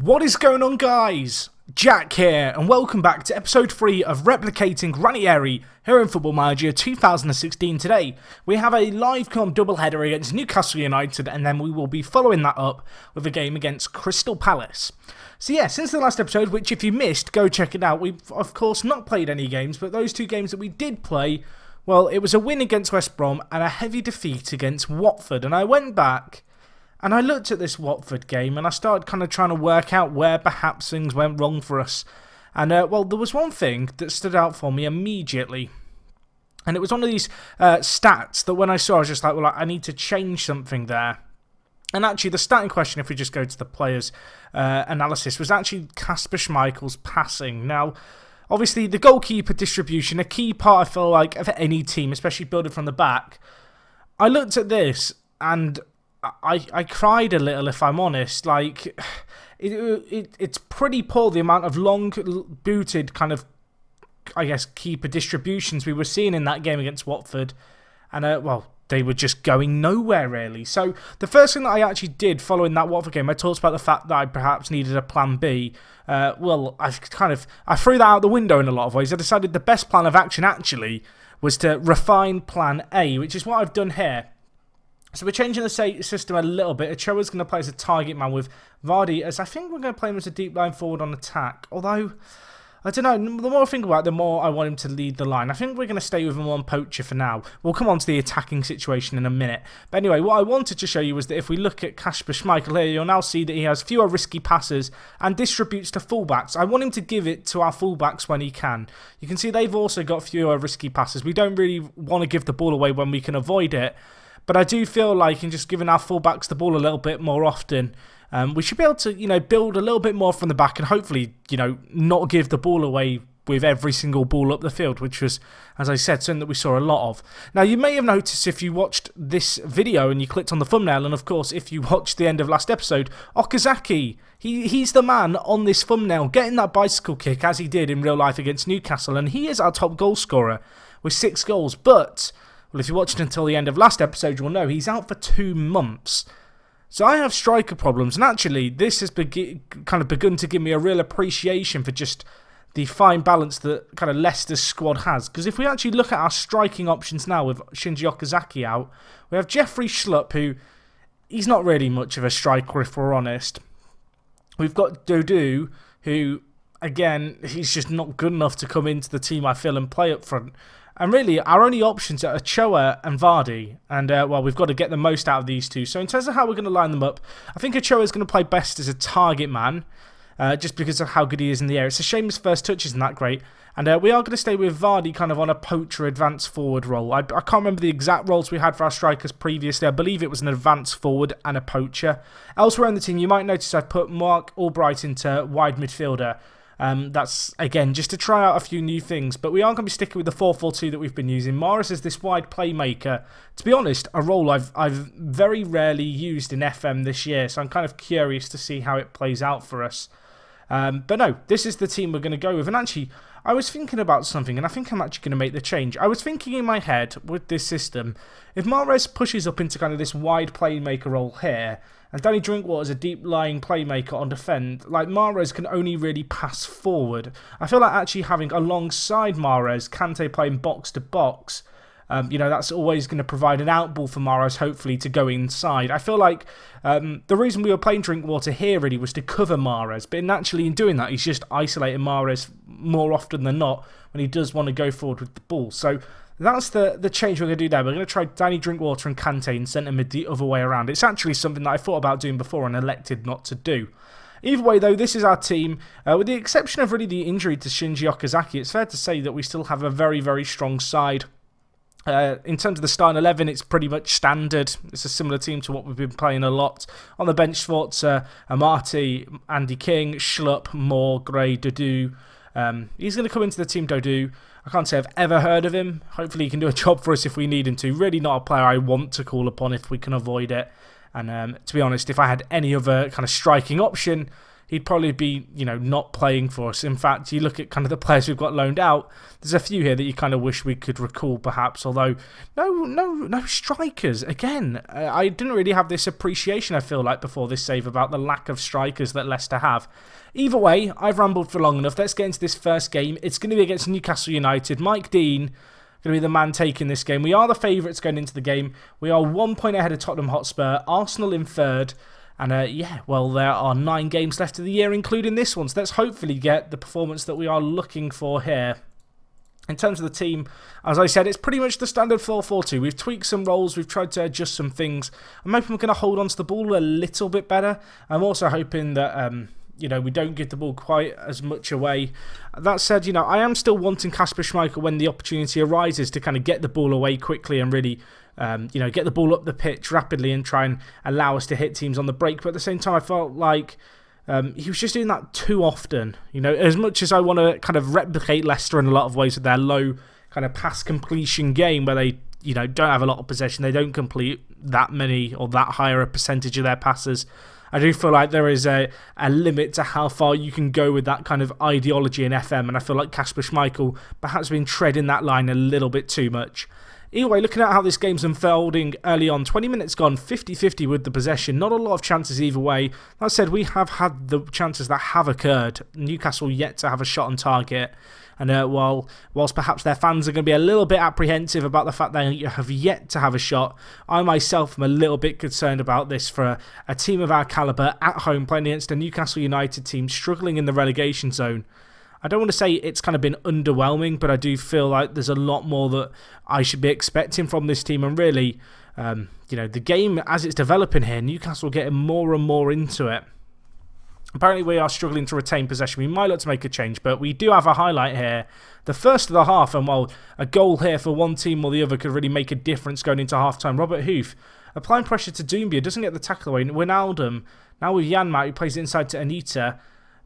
What is going on, guys? Jack here, and welcome back to episode 3 of Replicating Ranieri here in Football Manager 2016. Today, we have a live com doubleheader against Newcastle United, and then we will be following that up with a game against Crystal Palace. So yeah, since the last episode, which if you missed, go check it out. We've, of course, not played any games, but those two games that we did play, well, it was a win against West Brom and a heavy defeat against Watford. And I went back and I looked at this Watford game and I started kind of trying to work out where perhaps things went wrong for us. And, well, there was one thing that stood out for me immediately. And it was one of these stats that when I saw, I was just like, well, I need to change something there. And actually, the stat in question, if we just go to the players' analysis, was actually Kasper Schmeichel's passing. Now, obviously, the goalkeeper distribution, a key part, I feel like, of any team, especially building from the back. I looked at this and I cried a little, if I'm honest. Like, it's pretty poor, the amount of long-booted kind of, I guess, keeper distributions we were seeing in that game against Watford. And, well, they were just going nowhere, really. So, the first thing that I actually did following that Watford game, I talked about the fact that I perhaps needed a plan B. Well, I threw that out the window in a lot of ways. I decided the best plan of action, actually, was to refine plan A, which is what I've done here. So we're changing the system a little bit. Ochoa's going to play as a target man with Vardy, as I think we're going to play him as a deep line forward on attack. Although, I don't know, the more I think about it, the more I want him to lead the line. I think we're going to stay with him on poacher for now. We'll come on to the attacking situation in a minute. But anyway, what I wanted to show you was that if we look at Kasper Schmeichel here, you'll now see that he has fewer risky passes and distributes to fullbacks. I want him to give it to our fullbacks when he can. You can see they've also got fewer risky passes. We don't really want to give the ball away when we can avoid it. But I do feel like in just giving our fullbacks the ball a little bit more often, we should be able to, build a little bit more from the back and hopefully, not give the ball away with every single ball up the field, which was, as I said, something that we saw a lot of. Now, you may have noticed if you watched this video and you clicked on the thumbnail, and of course, if you watched the end of last episode, Okazaki, he's the man on this thumbnail getting that bicycle kick as he did in real life against Newcastle, and he is our top goal scorer with 6 goals, but well, if you watched until the end of last episode, you'll know he's out for 2 months. So I have striker problems, and actually this has kind of begun to give me a real appreciation for just the fine balance that kind of Leicester's squad has. Because if we actually look at our striking options now with Shinji Okazaki out, we have Jeffrey Schlupp, who he's not really much of a striker if we're honest. We've got Dodu, who, again, he's just not good enough to come into the team, I feel, and play up front. And really, our only options are Ochoa and Vardy. And, well, we've got to get the most out of these two. So in terms of how we're going to line them up, I think Ochoa is going to play best as a target man, just because of how good he is in the air. It's a shame his first touch isn't that great. And we are going to stay with Vardy kind of on a poacher advance forward role. I can't remember the exact roles we had for our strikers previously. I believe it was an advance forward and a poacher. Elsewhere in the team, you might notice I've put Mark Albright into wide midfielder. That's, again, just to try out a few new things. But we are going to be sticking with the 4-4-2 that we've been using. Mahrez is this wide playmaker. To be honest, a role I've very rarely used in FM this year. So I'm kind of curious to see how it plays out for us. But no, this is the team we're going to go with. And actually, I was thinking about something, and I think I'm actually going to make the change. I was thinking in my head with this system, if Mahrez pushes up into kind of this wide playmaker role here, and Danny Drinkwater is a deep-lying playmaker on defend, like Mahrez can only really pass forward. I feel like actually having alongside Mahrez, Kante playing box-to-box, that's always going to provide an outball for Mahrez, hopefully, to go inside. I feel like the reason we were playing Drinkwater here really was to cover Mahrez, but naturally in doing that, he's just isolating Mahrez more often than not when he does want to go forward with the ball. So that's the change we're going to do there. We're going to try Danny Drinkwater and Kante and centre mid the other way around. It's actually something that I thought about doing before and elected not to do. Either way, though, this is our team. With the exception of really the injury to Shinji Okazaki, it's fair to say that we still have a very, very strong side. In terms of the starting 11, it's pretty much standard. It's a similar team to what we've been playing a lot. On the bench, Sforza, Amati, Andy King, Schlupp, Moore, Gray, Dodu. He's going to come into the team, Dodu. I can't say I've ever heard of him. Hopefully he can do a job for us if we need him to. Really not a player I want to call upon if we can avoid it. And to be honest, if I had any other kind of striking option, he'd probably be, not playing for us. In fact, you look at kind of the players we've got loaned out, there's a few here that you kind of wish we could recall perhaps, although no strikers. Again, I didn't really have this appreciation, I feel like, before this save about the lack of strikers that Leicester have. Either way, I've rambled for long enough. Let's get into this first game. It's going to be against Newcastle United. Mike Dean going to be the man taking this game. We are the favourites going into the game. We are 1 point ahead of Tottenham Hotspur, Arsenal in third. And there are 9 games left of the year, including this one. So let's hopefully get the performance that we are looking for here. In terms of the team, as I said, it's pretty much the standard 4-4-2. We've tweaked some roles. We've tried to adjust some things. I'm hoping we're going to hold on to the ball a little bit better. I'm also hoping that we don't give the ball quite as much away. That said, I am still wanting Kasper Schmeichel when the opportunity arises to kind of get the ball away quickly and really, get the ball up the pitch rapidly and try and allow us to hit teams on the break. But at the same time, I felt like he was just doing that too often. As much as I want to kind of replicate Leicester in a lot of ways with their low kind of pass completion game where they, don't have a lot of possession, they don't complete that many or that higher a percentage of their passes. I do feel like there is a limit to how far you can go with that kind of ideology in FM, and I feel like Kasper Schmeichel perhaps been treading that line a little bit too much. Either way, looking at how this game's unfolding early on, 20 minutes gone, 50-50 with the possession. Not a lot of chances either way. That said, we have had the chances that have occurred. Newcastle yet to have a shot on target. And whilst perhaps their fans are going to be a little bit apprehensive about the fact they have yet to have a shot, I myself am a little bit concerned about this for a team of our calibre at home playing against a Newcastle United team struggling in the relegation zone. I don't want to say it's kind of been underwhelming, but I do feel like there's a lot more that I should be expecting from this team. And really, the game as it's developing here, Newcastle getting more and more into it. Apparently we are struggling to retain possession. We might look to make a change, but we do have a highlight here. The first of the half, and while a goal here for one team or the other could really make a difference going into half-time. Robert Huth applying pressure to Doumbia, doesn't get the tackle away. Wijnaldum, now with Janmaat, who plays it inside to Anita.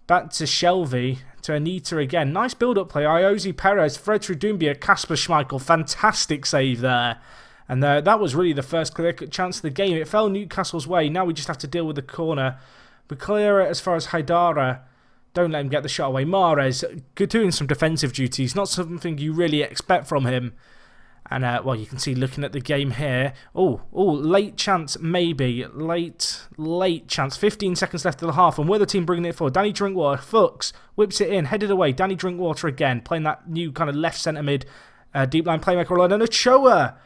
Back to Shelvey, to Anita again. Nice build-up play. Iosi Perez, thread through Doumbia, Kasper Schmeichel. Fantastic save there. And that was really the first clear chance of the game. It fell Newcastle's way. Now we just have to deal with the corner. We clear it as far as Haidara. Don't let him get the shot away. Mahrez, doing some defensive duties. Not something you really expect from him. And, you can see looking at the game here. Oh, late chance, maybe. Late chance. 15 seconds left of the half. And we're the team bringing it forward. Danny Drinkwater, Fuchs, whips it in, headed away. Danny Drinkwater again, playing that new kind of left centre mid deep line playmaker. And Ochoa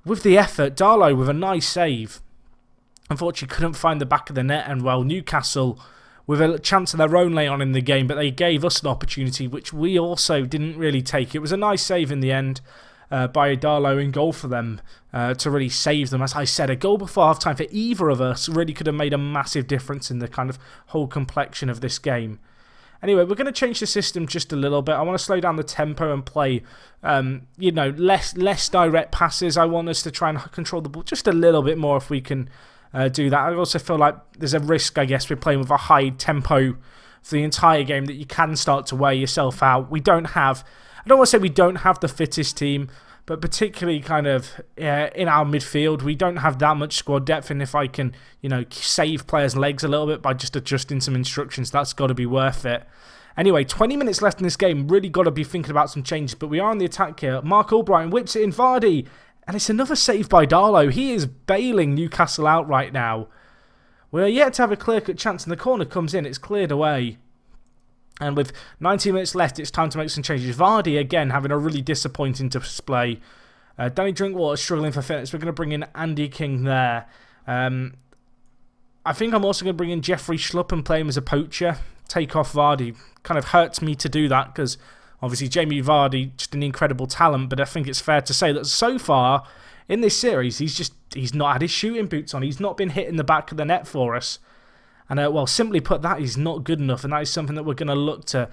with the effort. Darlow with a nice save. Unfortunately, couldn't find the back of the net. And, Newcastle with a chance of their own late on in the game. But they gave us an opportunity, which we also didn't really take. It was a nice save in the end. By Darlow in goal for them to really save them. As I said, a goal before half-time for either of us really could have made a massive difference in the kind of whole complexion of this game. Anyway, we're going to change the system just a little bit. I want to slow down the tempo and play, less direct passes. I want us to try and control the ball just a little bit more if we can do that. I also feel like there's a risk, I guess, with playing with a high tempo for the entire game that you can start to wear yourself out. I don't want to say we don't have the fittest team, but particularly kind of in our midfield, we don't have that much squad depth. And if I can, save players' legs a little bit by just adjusting some instructions, that's got to be worth it. Anyway, 20 minutes left in this game. Really got to be thinking about some changes, but we are on the attack here. Mark Albright whips it in Vardy, and it's another save by Darlow. He is bailing Newcastle out right now. We're yet to have a clear-cut chance, and the corner comes in. It's cleared away. And with 90 minutes left, it's time to make some changes. Vardy, again, having a really disappointing display. Danny Drinkwater struggling for fitness. We're going to bring in Andy King there. I think I'm also going to bring in Jeffrey Schlupp and play him as a poacher. Take off Vardy. Kind of hurts me to do that because obviously Jamie Vardy, just an incredible talent. But I think it's fair to say that so far in this series, he's not had his shooting boots on. He's not been hitting the back of the net for us. And, simply put, that is not good enough. And that is something that we're going to look to,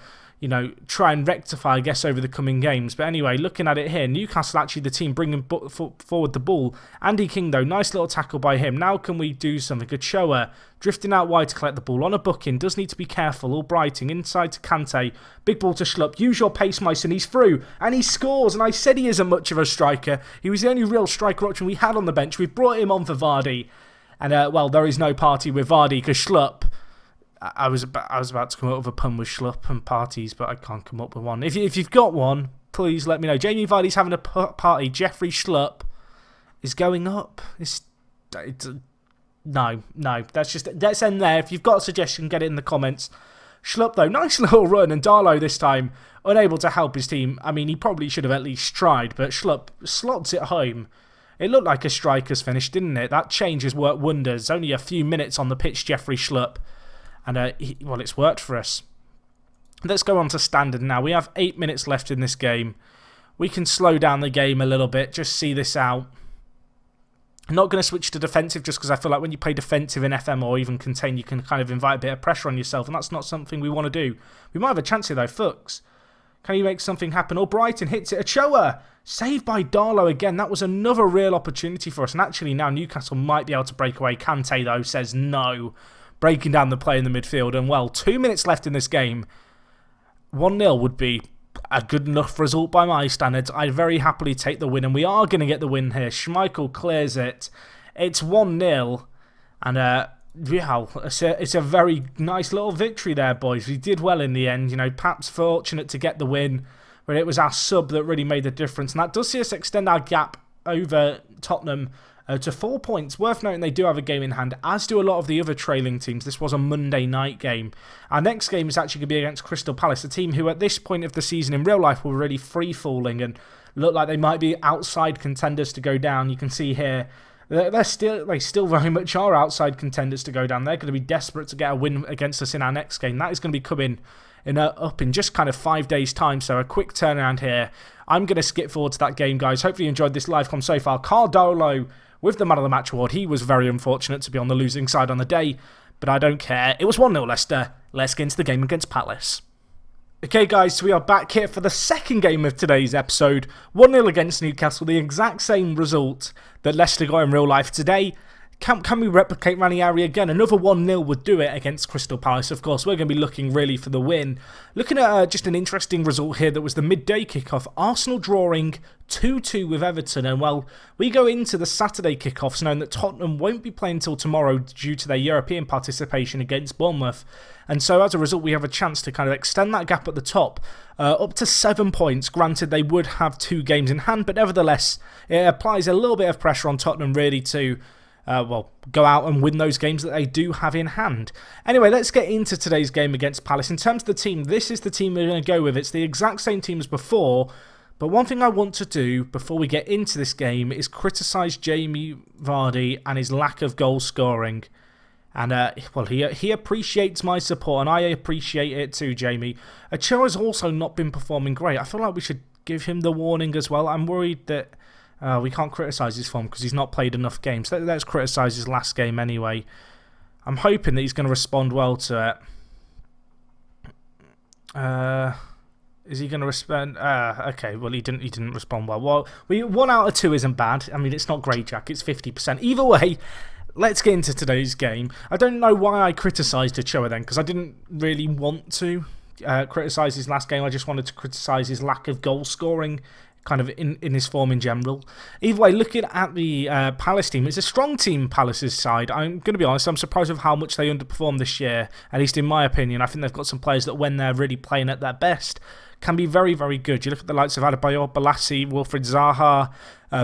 try and rectify, I guess, over the coming games. But anyway, looking at it here, Newcastle actually the team bringing forward the ball. Andy King, though, nice little tackle by him. Now can we do something? Ochoa drifting out wide to collect the ball on a booking. Does need to be careful. Albrighting inside to Kante. Big ball to Schlupp. Use your pace, Mason. He's through. And he scores. And I said he isn't much of a striker. He was the only real striker option we had on the bench. We've brought him on for Vardy. And, there is no party with Vardy because Schlupp, I was about to come up with a pun with schlup and parties, but I can't come up with one. If you've got one, please let me know. Jamie Vardy's having a party. Jeffrey Schlupp is going up. No. Let's end there. If you've got a suggestion, get it in the comments. Schlupp, though, nice little run, and Darlow this time unable to help his team. I mean, he probably should have at least tried, but Schlupp slots it home. It looked like a striker's finish, didn't it? That change has worked wonders. Only a few minutes on the pitch, Jeffrey Schlupp. And, it's worked for us. Let's go on to standard now. We have 8 minutes left in this game. We can slow down the game a little bit, just see this out. I'm not going to switch to defensive just because I feel like when you play defensive in FM or even Contain, you can kind of invite a bit of pressure on yourself, and that's not something we want to do. We might have a chance here, though. Fuchs. Can you make something happen? Oh, Brighton hits it. Ochoa! Saved by Darlow again. That was another real opportunity for us, and actually now Newcastle might be able to break away. Kante, though, says no. Breaking down the play in the midfield, and, well, 2 minutes left in this game. 1-0 would be a good enough result by my standards. I'd very happily take the win, and we are going to get the win here. Schmeichel clears it. It's 1-0, and it's a very nice little victory there, boys. We did well in the end. You know, perhaps fortunate to get the win, but it was our sub that really made the difference, and that does see us extend our gap over Tottenham to 4 points. Worth noting they do have a game in hand, as do a lot of the other trailing teams. This was a Monday night game. Our next game is actually going to be against Crystal Palace, a team who at this point of the season in real life were really free-falling and look like they might be outside contenders to go down. You can see here they still very much are outside contenders to go down. They're going to be desperate to get a win against us in our next game. That is going to be coming up in just kind of 5 days' time, so a quick turnaround here. I'm going to skip forward to that game, guys. Hopefully you enjoyed this live com so far. Cardolo with the Man of the Match award. He was very unfortunate to be on the losing side on the day, but I don't care. It was 1-0 Leicester. Let's get into the game against Palace. Okay, guys, so we are back here for the second game of today's episode. 1-0 against Newcastle, the exact same result that Leicester got in real life today. Can we replicate Ranieri again? Another 1-0 would do it against Crystal Palace. Of course, we're going to be looking really for the win. Looking at just an interesting result here that was the midday kickoff. Arsenal drawing 2-2 with Everton. And, well, we go into the Saturday kickoffs knowing that Tottenham won't be playing until tomorrow due to their European participation against Bournemouth. And so, as a result, we have a chance to kind of extend that gap at the top up to 7 points. Granted, they would have 2 games in hand, but nevertheless, it applies a little bit of pressure on Tottenham really to go out and win those games that they do have in hand. Anyway, let's get into today's game against Palace. In terms of the team, this is the team we're going to go with. It's the exact same team as before, but one thing I want to do before we get into this game is criticise Jamie Vardy and his lack of goal scoring. And, he appreciates my support, and I appreciate it too, Jamie. Ochoa's also not been performing great. I feel like we should give him the warning as well. I'm worried that we can't criticise his form because he's not played enough games. Let's criticise his last game anyway. I'm hoping that he's going to respond well to it. Is he going to respond? Okay, well, he didn't respond well. Well, 1 out of 2 isn't bad. I mean, it's not great, Jack. It's 50%. Either way, let's get into today's game. I don't know why I criticised Ochoa then, because I didn't really want to criticise his last game. I just wanted to criticise his lack of goal scoring, kind of in his form in general. Either way, looking at the Palace team, it's a strong team, Palace's side. I'm going to be honest, I'm surprised with how much they underperformed this year, at least in my opinion. I think they've got some players that when they're really playing at their best can be very, very good. You look at the likes of Adebayor, Balassi, Wilfried Zaha,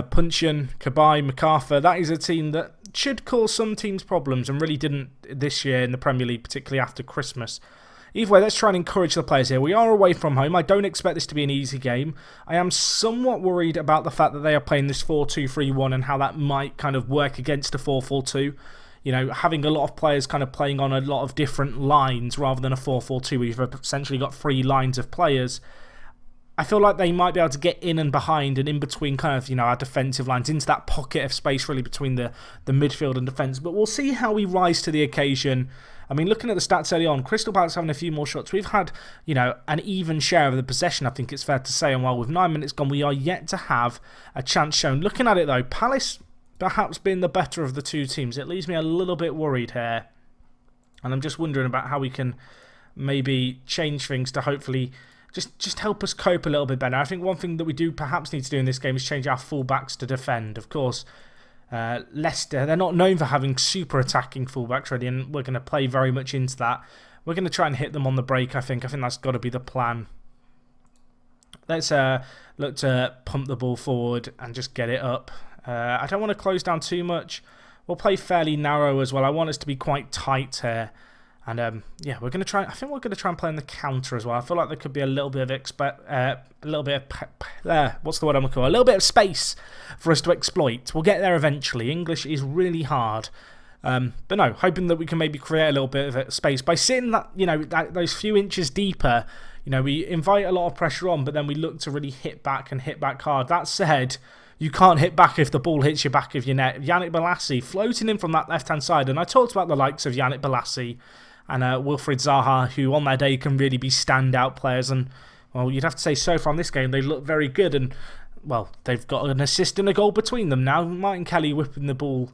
Puncheon, Cabaye, MacArthur. That is a team that should cause some teams problems and really didn't this year in the Premier League, particularly after Christmas. Either way, let's try and encourage the players here. We are away from home. I don't expect this to be an easy game. I am somewhat worried about the fact that they are playing this 4-2-3-1 and how that might kind of work against a 4-4-2. You know, having a lot of players kind of playing on a lot of different lines rather than a 4-4-2 where you've essentially got 3 lines of players. I feel like they might be able to get in and behind and in between kind of, our defensive lines into that pocket of space really between the midfield and defence. But we'll see how we rise to the occasion. I mean, looking at the stats early on, Crystal Palace having a few more shots. We've had, an even share of the possession, I think it's fair to say. And while with 9 minutes gone, we are yet to have a chance shown. Looking at it, though, Palace perhaps being the better of the two teams. It leaves me a little bit worried here. And I'm just wondering about how we can maybe change things to hopefully just help us cope a little bit better. I think one thing that we do perhaps need to do in this game is change our fullbacks to defend. Of course, Leicester, they're not known for having super attacking fullbacks ready, and we're going to play very much into that. We're going to try and hit them on the break, I think. I think that's got to be the plan. Let's look to pump the ball forward and just get it up. I don't want to close down too much. We'll play fairly narrow as well. I want us to be quite tight here. And yeah, we're going to try. I think we're going to try and play on the counter as well. I feel like there could be a little bit of what's the word I'm looking for? A little bit of space for us to exploit. We'll get there eventually. English is really hard. But no, hoping that we can maybe create a little bit of space by sitting that, those few inches deeper. We invite a lot of pressure on, but then we look to really hit back and hit back hard. That said, you can't hit back if the ball hits your back of your net. Yannick Bolasie floating in from that left-hand side. And I talked about the likes of Yannick Bolasie and Wilfried Zaha, who on their day can really be standout players. And, well, you'd have to say so far in this game, they look very good. And, well, they've got an assist and a goal between them now. Martin Kelly whipping the ball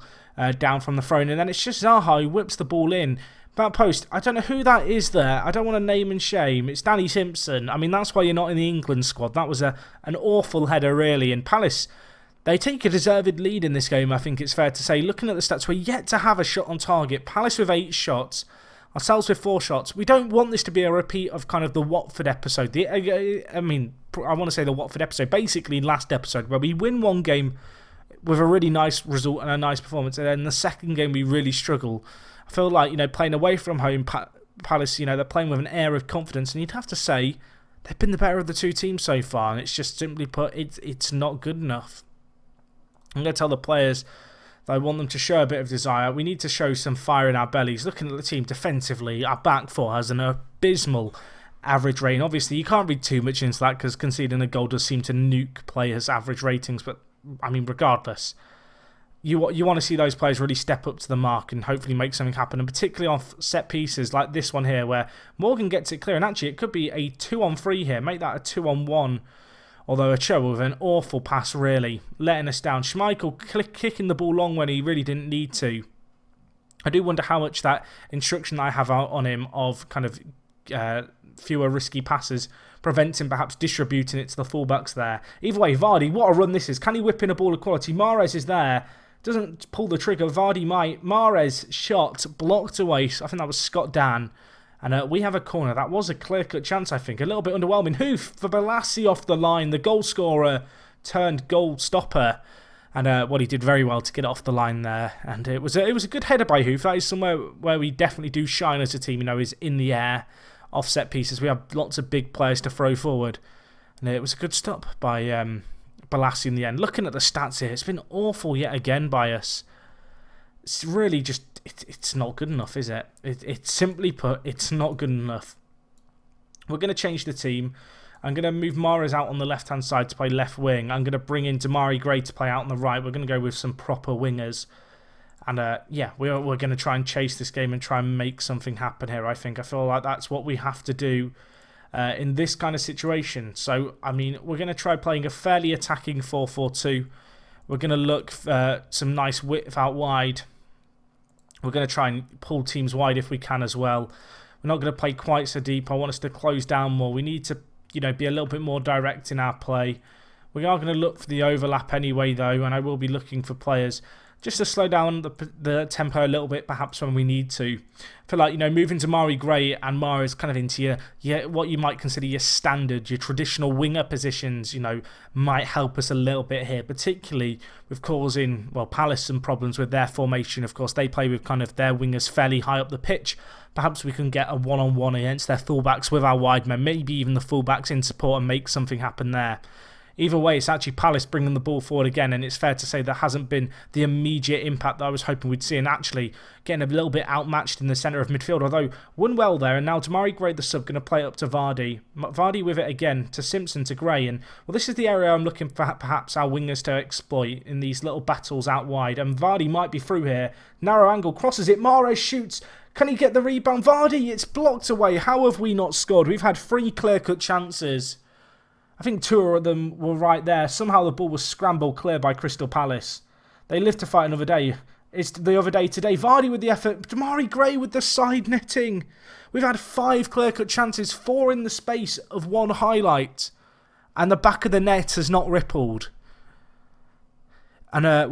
down from the throne. And then it's just Zaha who whips the ball in. That post, I don't know who that is there. I don't want to name and shame. It's Danny Simpson. I mean, that's why you're not in the England squad. That was an awful header, really. And Palace, they take a deserved lead in this game, I think it's fair to say. Looking at the stats, we're yet to have a shot on target. Palace with 8 shots. Ourselves with 4 shots. We don't want this to be a repeat of kind of the Watford episode. I want to say the Watford episode. Basically, last episode, where we win one game with a really nice result and a nice performance. And then the second game, we really struggle. I feel like, playing away from home, Palace, they're playing with an air of confidence. And you'd have to say they've been the better of the two teams so far. And it's just simply put, it's not good enough. I'm going to tell the players that I want them to show a bit of desire. We need to show some fire in our bellies. Looking at the team defensively, our back four has an abysmal average rating. Obviously, you can't read too much into that because conceding a goal does seem to nuke players' average ratings. But, I mean, regardless, you want to see those players really step up to the mark and hopefully make something happen. And particularly off set pieces like this one here where Morgan gets it clear. And actually, it could be a 2-on-3 here. Make that a 2-on-1. Although Ochoa with an awful pass, really, letting us down. Schmeichel kicking the ball long when he really didn't need to. I do wonder how much that instruction I have out on him of kind of fewer risky passes prevents him perhaps distributing it to the fullbacks there. Either way, Vardy, what a run this is. Can he whip in a ball of quality? Mahrez is there. Doesn't pull the trigger. Vardy might. Mahrez shot, blocked away. I think that was Scott Dan. And we have a corner. That was a clear-cut chance, I think. A little bit underwhelming. Hoof for Bolasie off the line. The goal scorer turned goal stopper. And he did very well to get off the line there. And it was a good header by Hoof. That is somewhere where we definitely do shine as a team, is in the air, off set pieces. We have lots of big players to throw forward. And it was a good stop by Bolasie in the end. Looking at the stats here, it's been awful yet again by us. It's really just... It's not good enough, is it? It's simply put, it's not good enough. We're going to change the team. I'm going to move Mahrez out on the left-hand side to play left wing. I'm going to bring in Demarai Gray to play out on the right. We're going to go with some proper wingers. And yeah, we're going to try and chase this game and try and make something happen here, I think. I feel like that's what we have to do in this kind of situation. So, I mean, we're going to try playing a fairly attacking 4-4-2. We're going to look for some nice width out wide. We're going to try and pull teams wide if we can as well. We're not going to play quite so deep. I want us to close down more. We need to, be a little bit more direct in our play. We are going to look for the overlap anyway, though, and I will be looking for players just to slow down the tempo a little bit, perhaps when we need to. I feel like, moving Demarai Gray and Mahrez kind of into your what you might consider your standard, your traditional winger positions, might help us a little bit here, particularly with causing, Palace some problems with their formation. Of course, they play with kind of their wingers fairly high up the pitch. Perhaps we can get a one-on-one against their fullbacks with our wide men, maybe even the fullbacks in support and make something happen there. Either way, it's actually Palace bringing the ball forward again, and it's fair to say there hasn't been the immediate impact that I was hoping we'd see, and actually getting a little bit outmatched in the centre of midfield, although won well there, and now Demarai Gray, the sub, going to play up to Vardy. Vardy with it again, to Simpson, to Gray, and this is the area I'm looking for perhaps our wingers to exploit in these little battles out wide, and Vardy might be through here. Narrow angle, crosses it, Mahrez shoots. Can he get the rebound? Vardy, it's blocked away. How have we not scored? We've had 3 clear-cut chances. I think 2 of them were right there. Somehow the ball was scrambled clear by Crystal Palace. They live to fight another day. It's the other day today. Vardy with the effort. Demarai Gray with the side netting. We've had 5 clear-cut chances, 4 in the space of 1 highlight. And the back of the net has not rippled. And,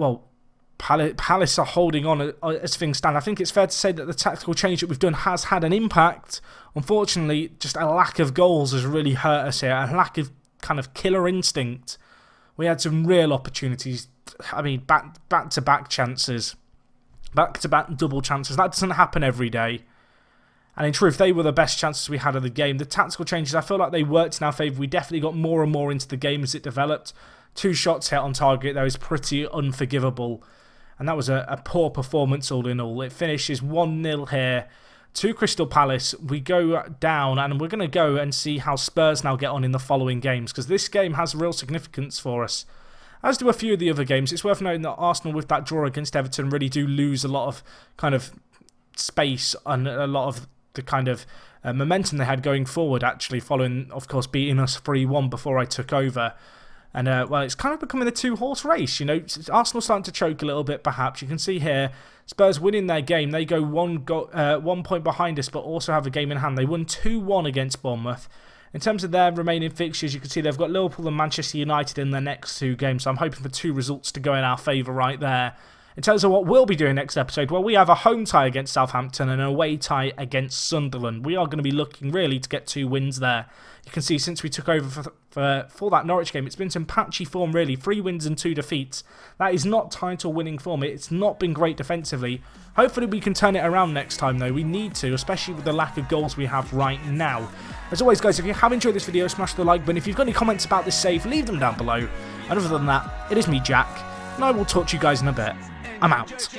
Palace are holding on as things stand. I think it's fair to say that the tactical change that we've done has had an impact. Unfortunately, just a lack of goals has really hurt us here. A lack of kind of killer instinct. We had some real opportunities. I mean, back-to-back chances. Back-to-back double chances. That doesn't happen every day. And in truth, they were the best chances we had of the game. The tactical changes, I feel like they worked in our favour. We definitely got more and more into the game as it developed. 2 shots hit on target. That was pretty unforgivable. And that was a poor performance all in all. It finishes 1-0 here to Crystal Palace. We go down and we're going to go and see how Spurs now get on in the following games, because this game has real significance for us. As do a few of the other games. It's worth noting that Arsenal, with that draw against Everton, really do lose a lot of kind of space and a lot of the kind of momentum they had going forward, actually, following, of course, beating us 3-1 before I took over. And, well, it's kind of becoming a 2-horse race, you know. Arsenal starting to choke a little bit, perhaps. You can see here, Spurs winning their game. They go 1 point behind us, but also have a game in hand. They won 2-1 against Bournemouth. In terms of their remaining fixtures, you can see they've got Liverpool and Manchester United in their next 2 games. So I'm hoping for 2 results to go in our favour right there. In terms of what we'll be doing next episode, well, we have a home tie against Southampton and an away tie against Sunderland. We are going to be looking really to get 2 wins there. You can see since we took over for that Norwich game, it's been some patchy form really. 3 wins and 2 defeats. That is not title winning form. It's not been great defensively. Hopefully we can turn it around next time though. We need to, especially with the lack of goals we have right now. As always guys, if you have enjoyed this video, smash the like button. If you've got any comments about this save, leave them down below. And other than that, it is me, Jack, and I will talk to you guys in a bit. I'm out.